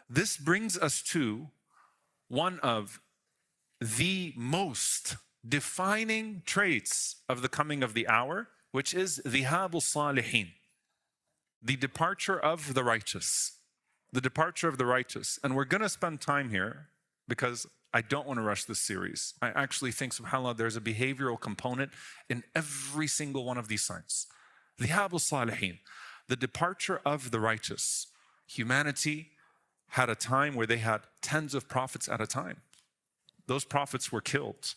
This brings us to one of the most defining traits of the coming of the hour, which is dhihabu salihin, the departure of the righteous. The departure of the righteous. And we're going to spend time here because I don't want to rush this series. I actually think, subhanAllah, there's a behavioral component in every single one of these signs. Dhihabu salihin, the departure of the righteous. Humanity had a time where they had tens of prophets at a time. Those prophets were killed.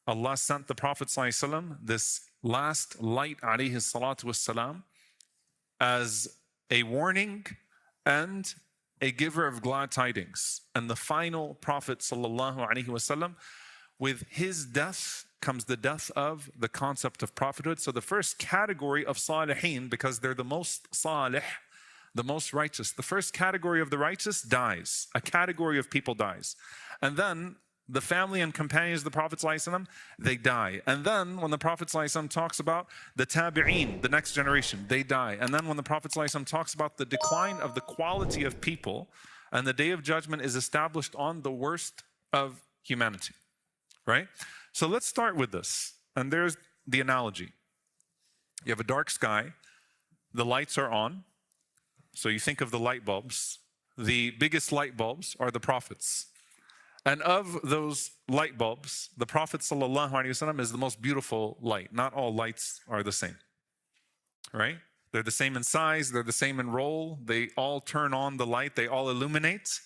Allah sent the Prophet ﷺ, this last light alayhi salatu wassalam, as a warning and a giver of glad tidings. And the final Prophet ﷺ, with his death comes the death of the concept of prophethood. So the first category of salihin, because they're the most salih, the most righteous, the first category of the righteous dies. A category of people dies. And then the family and companions of the Prophet ﷺ, they die. And then when the Prophet ﷺ talks about the tabi'een, the next generation, they die. And then when the Prophet ﷺ talks about the decline of the quality of people, and the day of judgment is established on the worst of humanity, right? So let's start with this. And there's the analogy. You have a dark sky, the lights are on. So you think of the light bulbs. The biggest light bulbs are the prophets. And of those light bulbs, the Prophet ﷺ is the most beautiful light. Not all lights are the same, right? They're the same in size, they're the same in role, they all turn on the light, they all illuminate.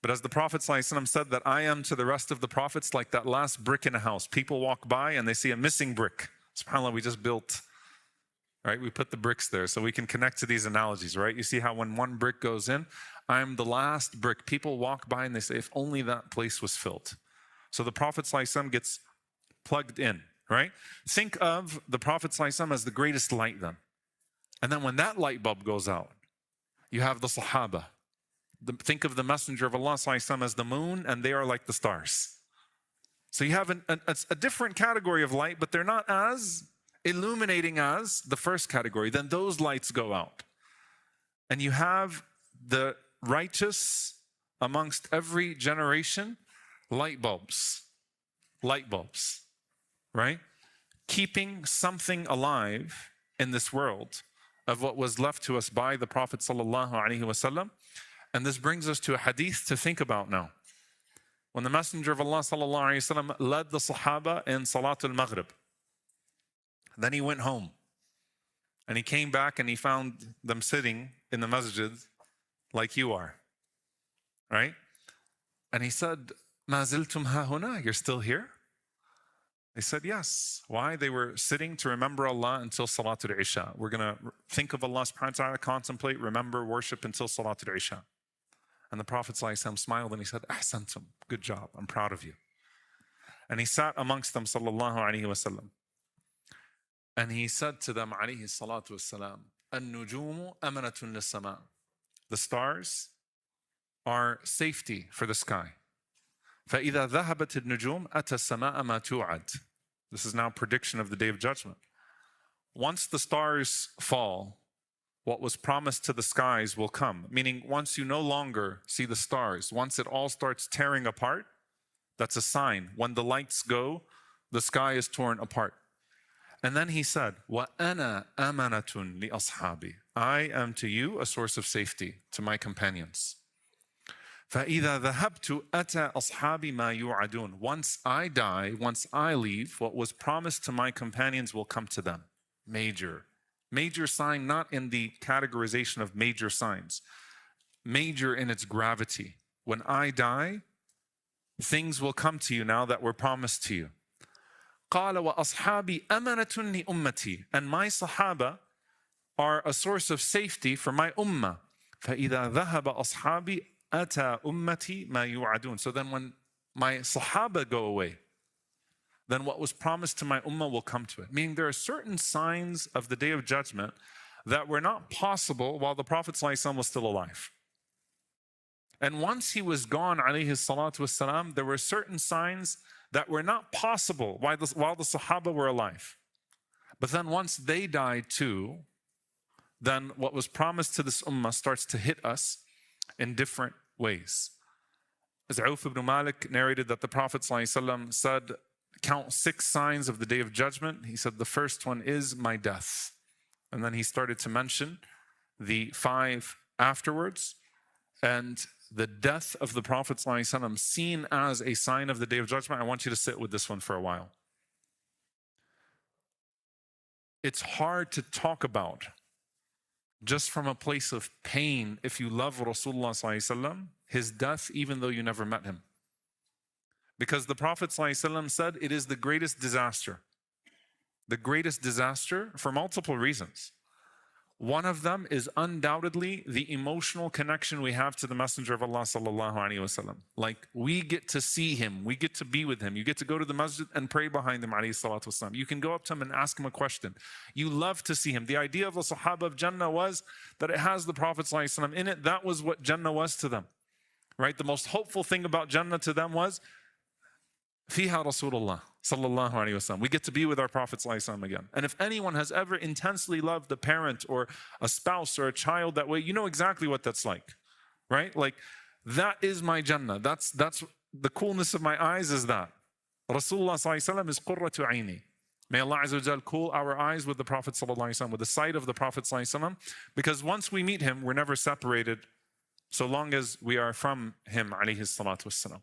But as the Prophet ﷺ said, that I am to the rest of the prophets like that last brick in a house. People walk by and they see a missing brick. SubhanAllah, we just built, right? We put the bricks there so we can connect to these analogies, right? You see how when one brick goes in, I'm the last brick. People walk by and they say, if only that place was filled. So the Prophet ﷺ gets plugged in, right? Think of the Prophet ﷺ as the greatest light then. And then when that light bulb goes out, you have the Sahaba. Think of the Messenger of Allah ﷺ as the moon, and they are like the stars. So you have a different category of light, but they're not as illuminating as the first category. Then those lights go out. And you have the righteous amongst every generation, light bulbs, right? Keeping something alive in this world of what was left to us by the Prophet ﷺ. And this brings us to a hadith to think about now. When the Messenger of Allah ﷺ led the Sahaba in Salatul Maghrib, then he went home and he came back and he found them sitting in the masjid like you are, right? And he said, "Ma ziltum ha huna?" You're still here? They said, yes. Why? They were sitting to remember Allah until Salatul Isha. We're going to think of Allah subhanahu wa ta'ala, contemplate, remember, worship until Salatul Isha. And the Prophet ﷺ smiled and he said, Ahsantum, good job, I'm proud of you. And he sat amongst them, sallallahu alayhi wasallam. And he said to them, alayhi salatu wassalam, An-nujumu amanatun lis-sama. The stars are safety for the sky. فَإِذَا ذَهَبَتِ النُّجُومُ أَتَى السَّمَاءَ مَا تُوعَدُ. This is now prediction of the Day of Judgment. Once the stars fall, what was promised to the skies will come. Meaning, once you no longer see the stars, once it all starts tearing apart, that's a sign. When the lights go, the sky is torn apart. And then he said, وَأَنَا أَمَنَةٌ لِأَصْحَابِي. I am to you a source of safety to my companions. فَإِذَا ذَهَبْتُ أَتَى أَصْحَابِي مَا يُوعَدُونَ. Once I die, once I leave, what was promised to my companions will come to them. Major sign, not in the categorization of major signs. Major in its gravity. When I die, things will come to you now that were promised to you. قَالَ وَأَصْحَابِي أَمَنَةٌ لِأُمَّتِي. And my Sahaba are a source of safety for my Ummah. فَإِذَا ذَهَبَ أَصْحَابِي أَتَى أُمَّتِي مَا يُوعَدُونَ. So then when my Sahaba go away, then what was promised to my Ummah will come to it. Meaning there are certain signs of the Day of Judgment that were not possible while the Prophet ﷺ was still alive. And once he was gone, alayhi salatu wassalam, there were certain signs that were not possible while the Sahaba were alive. But then once they died too, then what was promised to this Ummah starts to hit us in different ways. As Auf ibn Malik narrated that the Prophet ﷺ said, count 6 signs of the Day of Judgment. He said, the first one is my death. And then he started to mention the 5 afterwards. And the death of the Prophet ﷺ seen as a sign of the Day of Judgment. I want you to sit with this one for a while. It's hard to talk about just from a place of pain if you love Rasulullah ﷺ, his death, even though you never met him. Because the Prophet ﷺ said it is the greatest disaster. The greatest disaster for multiple reasons. One of them is undoubtedly the emotional connection we have to the Messenger of Allah sallallahu alaihi wasallam. Like, we get to see him, we get to be with him. You get to go to the masjid and pray behind him alayhi salatu wasallam. You can go up to him and ask him a question. You love to see him. The idea of the Sahaba of Jannah was that it has the Prophet sallallahu alaihi wasallam in it. That was what Jannah was to them. Right? The most hopeful thing about Jannah to them was Fiha Rasulullah sallallahu alaihi wasallam. We get to be with our Prophet sallallahu alaihi wasallam again. And if anyone has ever intensely loved a parent or a spouse or a child that way, you know exactly what that's like, right? Like, that is my Jannah. That's the coolness of my eyes is that. Rasulullah sallallahu alaihi wasallam is qurratu aini. May Allah Azza wa Jal cool our eyes with the Prophet sallallahu alaihi wasallam, with the sight of the Prophet sallallahu alaihi wasallam, because once we meet him, we're never separated so long as we are from him alayhi salatu wasalam.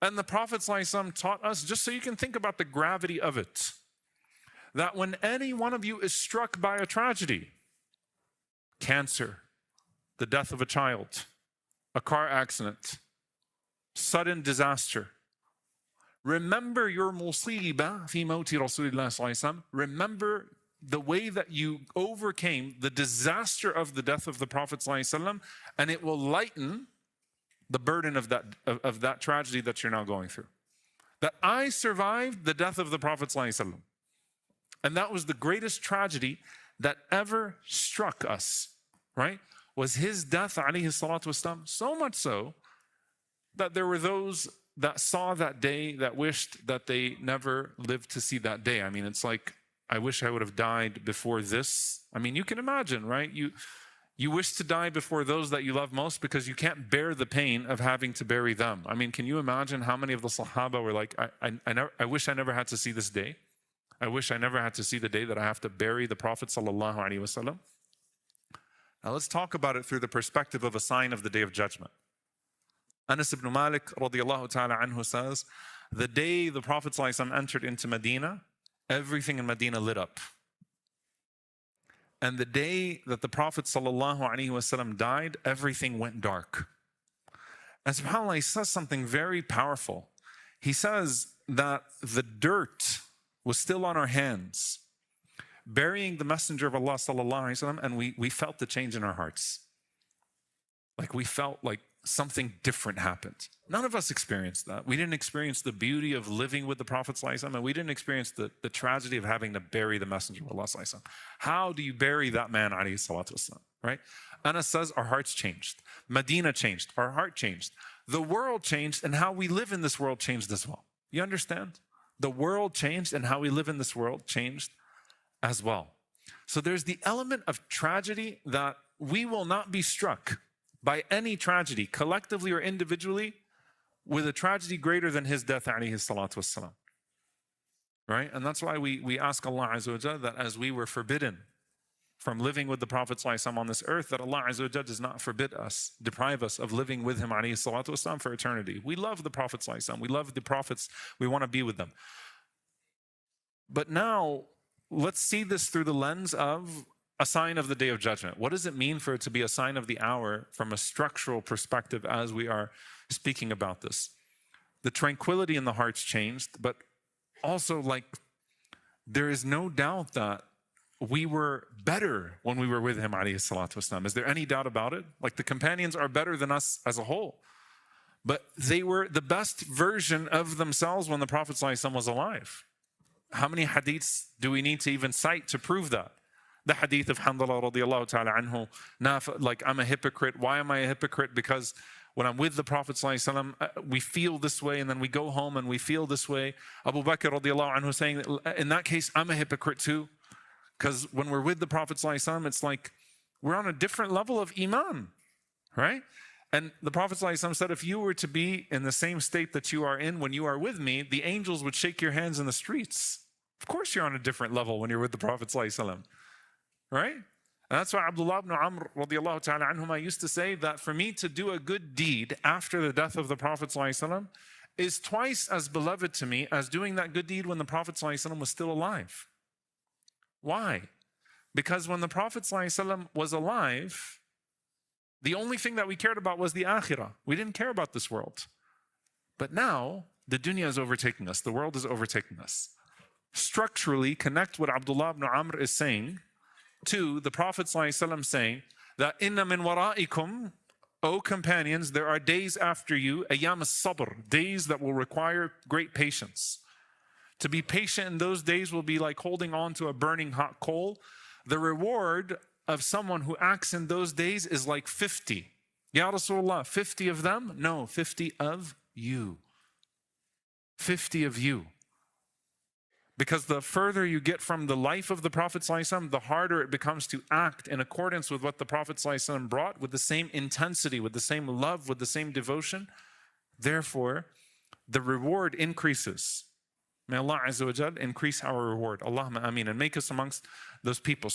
And the Prophet ﷺ taught us, just so you can think about the gravity of it, that when any one of you is struck by a tragedy, cancer, the death of a child, a car accident, sudden disaster, remember your musibah fi mawti Rasulullah ﷺ. Remember the way that you overcame the disaster of the death of the Prophet ﷺ, and it will lighten the burden of that tragedy that you're now going through. That I survived the death of the Prophet ﷺ. And that was the greatest tragedy that ever struck us, right? Was his death, alayhi salatu wasalam, so much so that there were those that saw that day that wished that they never lived to see that day. I mean, it's like, I wish I would have died before this. I mean, you can imagine, right? You wish to die before those that you love most because you can't bear the pain of having to bury them. I mean, can you imagine how many of the Sahaba were like, I wish I never had to see this day. I wish I never had to see the day that I have to bury the Prophet sallallahu alaihi wasallam. Now let's talk about it through the perspective of a sign of the Day of Judgment. Anas ibn Malik radiyallahu ta'ala anhu says, the day the Prophet sallallahu alaihi wasallam entered into Medina, everything in Medina lit up. And the day that the Prophet ﷺ died, everything went dark. And subhanAllah, he says something very powerful. He says that the dirt was still on our hands, burying the Messenger of Allah ﷺ, and we felt the change in our hearts. Like, we felt like something different happened. None of us experienced that. We didn't experience the beauty of living with the Prophet ﷺ, and we didn't experience the tragedy of having to bury the Messenger of Allah ﷺ. How do you bury that man, alayhi salatu wasalam, right? Anas says our hearts changed. Medina changed. Our heart changed. The world changed, and how we live in this world changed as well. You understand? The world changed, and how we live in this world changed as well. So there's the element of tragedy that we will not be struck by any tragedy, collectively or individually, with a tragedy greater than his death, alayhi salatu wassalam. Right? And that's why we ask Allah Azza wa Jalla that as we were forbidden from living with the Prophet ﷺ on this earth, that Allah Azza wa Jalla does not forbid us, deprive us of living with him, alayhi salatu wassalam, for eternity. We love the Prophet ﷺ. We love the prophets. We want to be with them. But now, let's see this through the lens of a sign of the Day of Judgment. What does it mean for it to be a sign of the hour from a structural perspective as we are speaking about this? The tranquility in the hearts changed, but also, like, there is no doubt that we were better when we were with him, alayhi salatu wasalam. Is there any doubt about it? Like, the companions are better than us as a whole. But they were the best version of themselves when the Prophet ﷺ was alive. How many hadiths do we need to even cite to prove that? The hadith of Handala radiallahu ta'ala anhu, like, I'm a hypocrite. Why am I a hypocrite? Because when I'm with the Prophet ﷺ, we feel this way, and then we go home and we feel this way. Abu Bakr radiallahu anhu saying, in that case, I'm a hypocrite too. Because when we're with the Prophet ﷺ, it's like we're on a different level of iman, right? And the Prophet ﷺ said, if you were to be in the same state that you are in when you are with me, the angels would shake your hands in the streets. Of course you're on a different level when you're with the Prophet ﷺ, right? And that's why Abdullah ibn Amr radiallahu ta'ala anhuma used to say that for me to do a good deed after the death of the Prophet ﷺ is twice as beloved to me as doing that good deed when the Prophet ﷺ was still alive. Why? Because when the Prophet ﷺ was alive, the only thing that we cared about was the Akhirah. We didn't care about this world. But now, the dunya is overtaking us. The world is overtaking us. Structurally, connect what Abdullah ibn Amr is saying to the Prophet ﷺ saying that inna min wara'ikum, O companions, there are days after you, ayyam as-sabr, days that will require great patience. To be patient in those days will be like holding on to a burning hot coal. The reward of someone who acts in those days is like 50. Ya Rasulullah, 50 of them? No, 50 of you. 50 of you. Because the further you get from the life of the Prophet ﷺ, the harder it becomes to act in accordance with what the Prophet ﷺ brought, with the same intensity, with the same love, with the same devotion. Therefore, the reward increases. May Allah Azza wa Jal increase our reward. Allahumma ameen, and make us amongst those people.